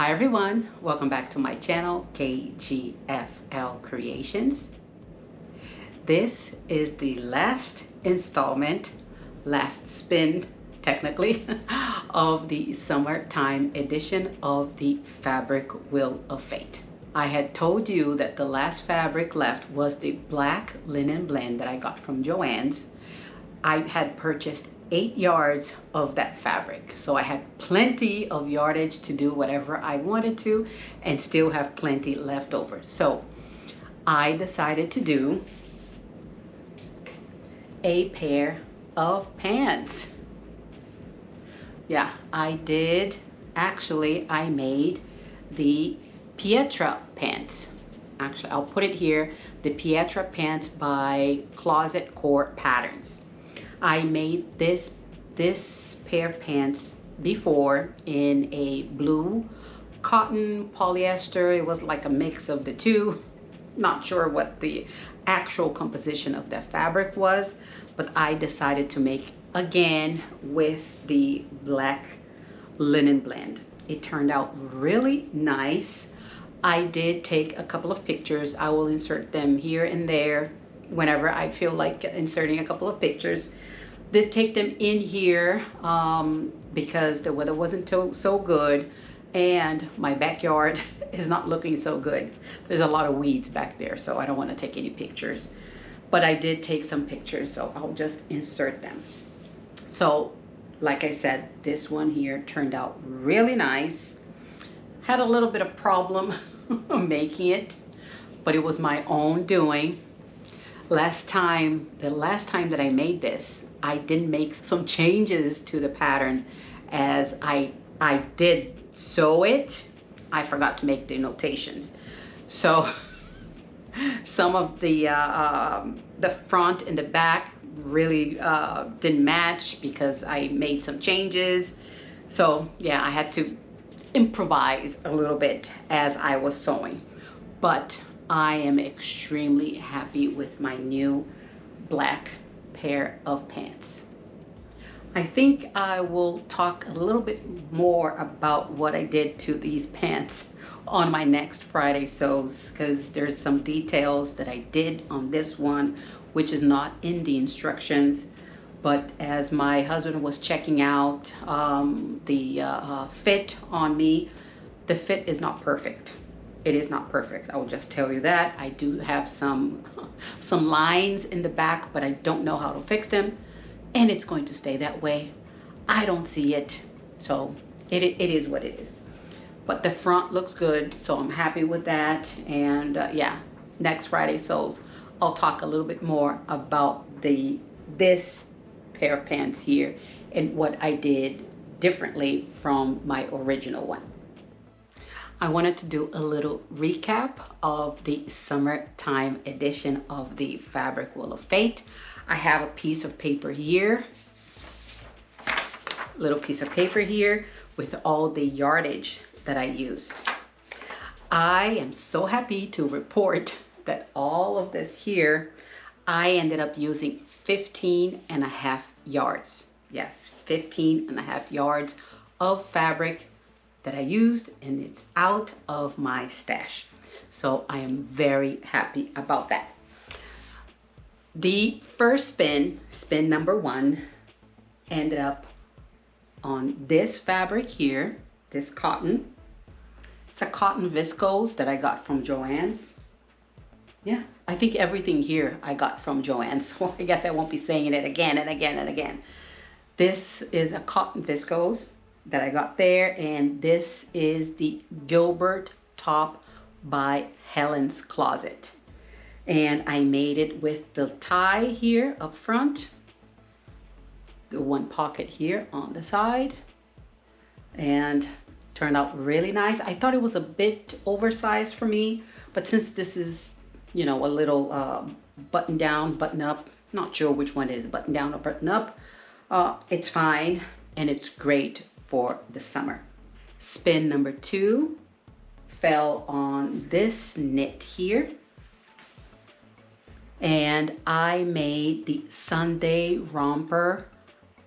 Hi everyone, welcome back to my channel, KGFL Creations. This is the last installment, last spin technically, of the summertime edition of the Fabric Wheel of Fate. I had told you that the last fabric left was the black linen blend that I got from Joann's. I had purchased 8 yards of that fabric, so I had plenty of yardage to do whatever I wanted to and still have plenty left over. So I decided to do a pair of pants. Yeah, I did. Actually, I made the Pietra Pants. Actually, I'll put it here, the Pietra Pants by Closet Core Patterns. I made this pair of pants before in a blue cotton polyester. It was like a mix of the two. Not sure what the actual composition of that fabric was, but I decided to make again with the black linen blend. It turned out really nice. I did take a couple of pictures. I will insert them here and there whenever I feel like inserting a couple of pictures. Did take them in here because the weather wasn't so good and my backyard is not looking so good. There's a lot of weeds back there, so I don't want to take any pictures. But I did take some pictures, so I'll just insert them. So, like I said, this one here turned out really nice. Had a little bit of problem making it, but it was my own doing. The last time that I made this, I did make some changes to the pattern as I did sew it. I forgot to make the notations. So some of the front and the back really didn't match because I made some changes. So yeah, I had to improvise a little bit as I was sewing. But I am extremely happy with my new black pair of pants. I think I will talk a little bit more about what I did to these pants on my next Friday sews, because there's some details that I did on this one which is not in the instructions. But as my husband was checking out the fit on me, the fit is not perfect. It is not perfect. I will just tell you that. I do have some lines in the back, but I don't know how to fix them. And it's going to stay that way. I don't see it. So it is what it is. But the front looks good, so I'm happy with that. And yeah, next Friday sews, I'll talk a little bit more about this pair of pants here and what I did differently from my original one. I wanted to do a little recap of the summertime edition of the Fabric Wheel of Fate. I have a piece of paper here, little piece of paper here with all the yardage that I used. I am so happy to report that all of this here, I ended up using 15.5 yards. Yes, 15.5 yards of fabric that I used, and it's out of my stash. So I am very happy about that. The first spin number 1, ended up on this fabric here, this cotton. It's a cotton viscose that I got from Joann's. Yeah, I think everything here I got from Joann's, so I guess I won't be saying it again and again and again. This is a cotton viscose that I got there, and this is the Gilbert top by Helen's Closet, and I made it with the tie here up front, the one pocket here on the side, and turned out really nice. I thought it was a bit oversized for me, but since this is, you know, a little button down, button up, not sure which one it is, button down or button up, it's fine, and it's great for the summer. Spin number 2 fell on this knit here, and I made the Sunday romper.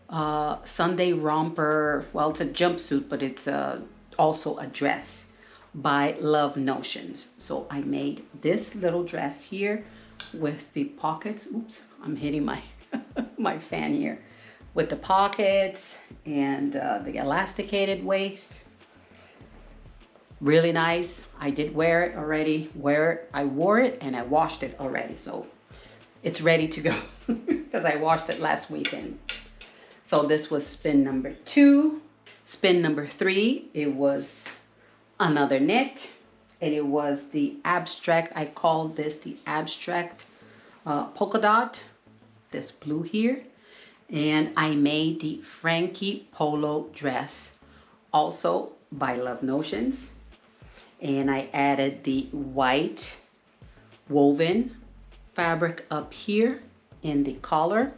Well, it's a jumpsuit, but it's a also a dress by Love Notions. So I made this little dress here with the pockets. Oops, I'm hitting my my fan here. With the pockets and the elasticated waist. Really nice. I did wear it already. I wore it and I washed it already. So it's ready to go because I washed it last weekend. So this was spin number 2. Spin number 3, it was another knit. And it was the abstract, I called this the abstract polka dot. This blue here. And I made the Frankie polo dress also by Love Notions. And I added the white woven fabric up here in the collar.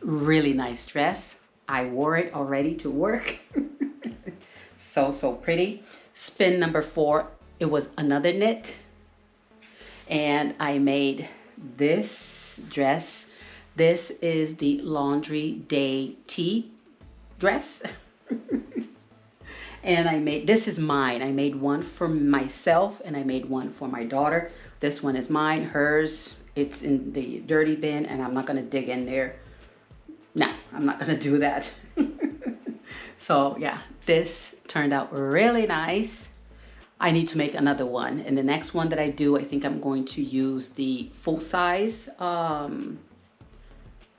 Really nice dress. I wore it already to work. So pretty. Spin number 4, it was another knit. And I made this dress. This is the laundry day tea dress. And I made, this is mine. I made one for myself and I made one for my daughter. This one is mine. Hers, it's in the dirty bin and I'm not going to dig in there. No, I'm not going to do that. So yeah, this turned out really nice. I need to make another one. And the next one that I do, I think I'm going to use the full size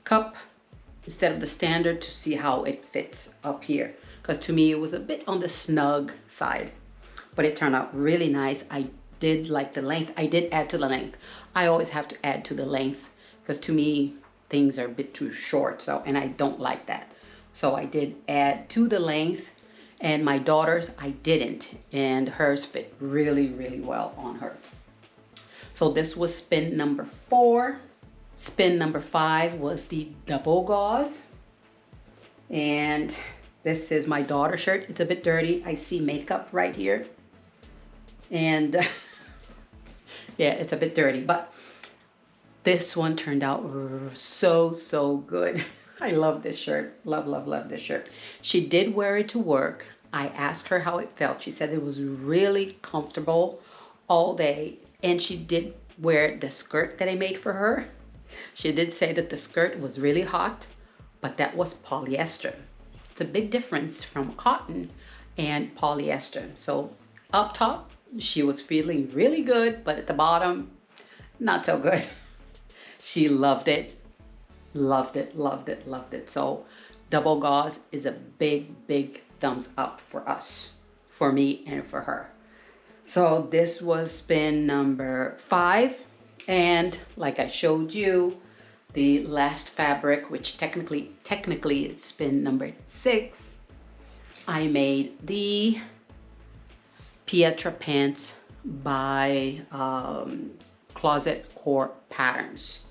cup instead of the standard to see how it fits up here. Because to me, it was a bit on the snug side, but it turned out really nice. I did like the length. I did add to the length. I always have to add to the length because to me, things are a bit too short. So, and I don't like that. So I did add to the length, and my daughter's, I didn't, and hers fit really, really well on her. So this was spin number 4. Spin number 5 was the double gauze. And this is my daughter's shirt. It's a bit dirty. I see makeup right here. And yeah, it's a bit dirty, but this one turned out so good. I love this shirt. Love this shirt. She did wear it to work. I asked her how it felt. She said it was really comfortable all day. And she did wear the skirt that I made for her. She did say that the skirt was really hot, but that was polyester. It's a big difference from cotton and polyester. So up top, she was feeling really good, but at the bottom, not so good. She loved it. Loved it. So double gauze is a big thumbs up for us, for me and for her. So this was spin number 5. And like I showed you, the last fabric, which technically it's spin number 6, I made the Pietra Pants by Closet Core Patterns.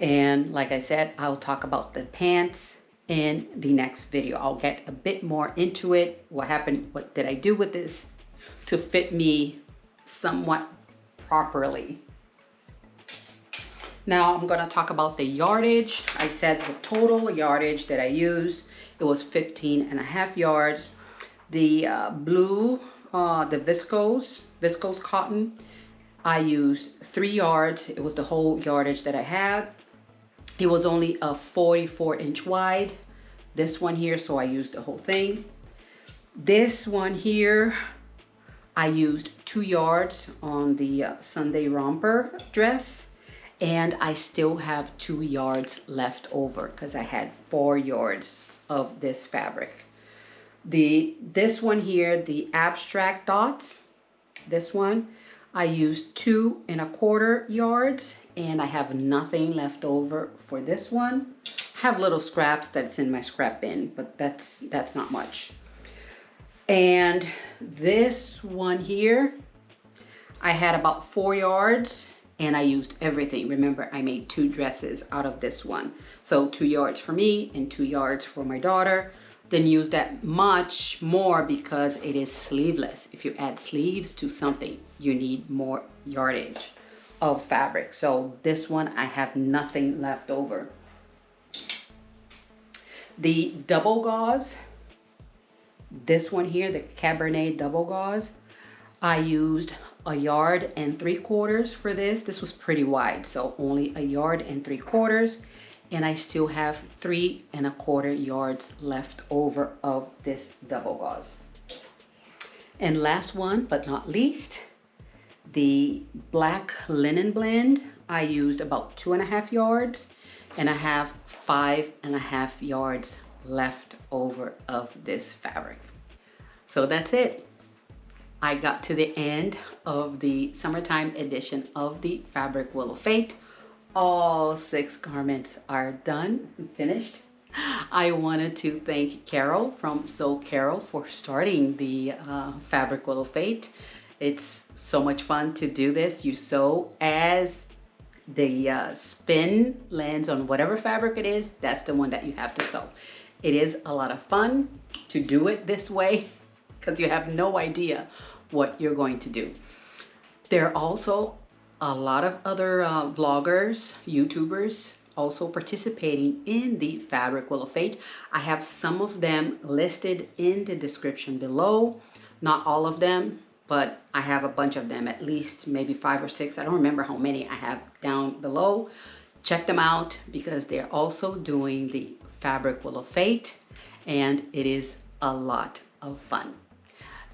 And like I said, I'll talk about the pants in the next video. I'll get a bit more into it. What happened, what did I do with this to fit me somewhat properly. Now I'm gonna talk about the yardage. I said the total yardage that I used, it was 15.5 yards. The blue, the viscose cotton, I used 3 yards. It was the whole yardage that I had. It was only a 44-inch wide, this one here, so I used the whole thing. This one here, I used 2 yards on the Sunday romper dress, and I still have 2 yards left over because I had 4 yards of this fabric. This one here, the abstract dots, this one, I used 2 1/4 yards, and I have nothing left over for this one. I have little scraps that's in my scrap bin, but that's not much. And this one here, I had about 4 yards, and I used everything. Remember, I made 2 dresses out of this one. So 2 yards for me and 2 yards for my daughter. Didn't use that much more because it is sleeveless. If you add sleeves to something, you need more yardage of fabric. So this one, I have nothing left over. The double gauze, this one here, the Cabernet double gauze, I used 1.75 yards for this. This was pretty wide, so only 1.75 yards. And I still have 3.25 yards left over of this double gauze. And last one, but not least, the black linen blend. I used about 2.5 yards, and I have 5.5 yards left over of this fabric. So that's it. I got to the end of the summertime edition of the Fabric Wheel of Fate. All 6 garments are done and finished. I wanted to thank Carole from Sew Carole for starting the Fabric Wheel of Fate. It's so much fun to do this. You sew as the spin lands on whatever fabric it is, that's the one that you have to sew. It is a lot of fun to do it this way because you have no idea what you're going to do. There are also a lot of other vloggers, YouTubers also participating in the Fabric Wheel of Fate. I have some of them listed in the description below. Not all of them, but I have a bunch of them, at least maybe 5 or 6. I don't remember how many I have down below. Check them out because they're also doing the Fabric Wheel of Fate, and it is a lot of fun.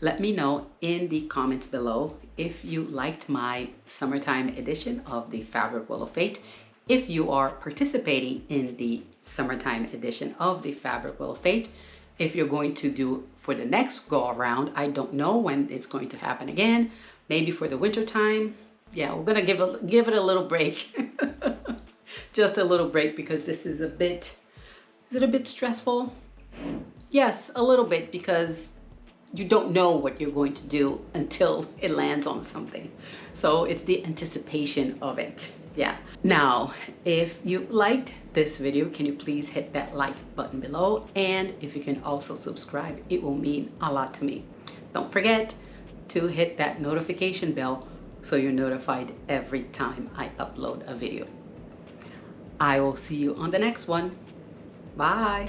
Let me know in the comments below if you liked my summertime edition of the Fabric Wheel of Fate. If you are participating in the summertime edition of the Fabric Wheel of Fate, if you're going to do for the next go around, I don't know when it's going to happen again. Maybe for the winter time. Yeah, we're gonna give it a little break. Just a little break because this is a bit, is it a bit stressful? Yes, a little bit, because you don't know what you're going to do until it lands on something. So it's the anticipation of it. Yeah. Now, if you liked this video, can you please hit that like button below? And if you can also subscribe, it will mean a lot to me. Don't forget to hit that notification bell so you're notified every time I upload a video. I will see you on the next one. Bye.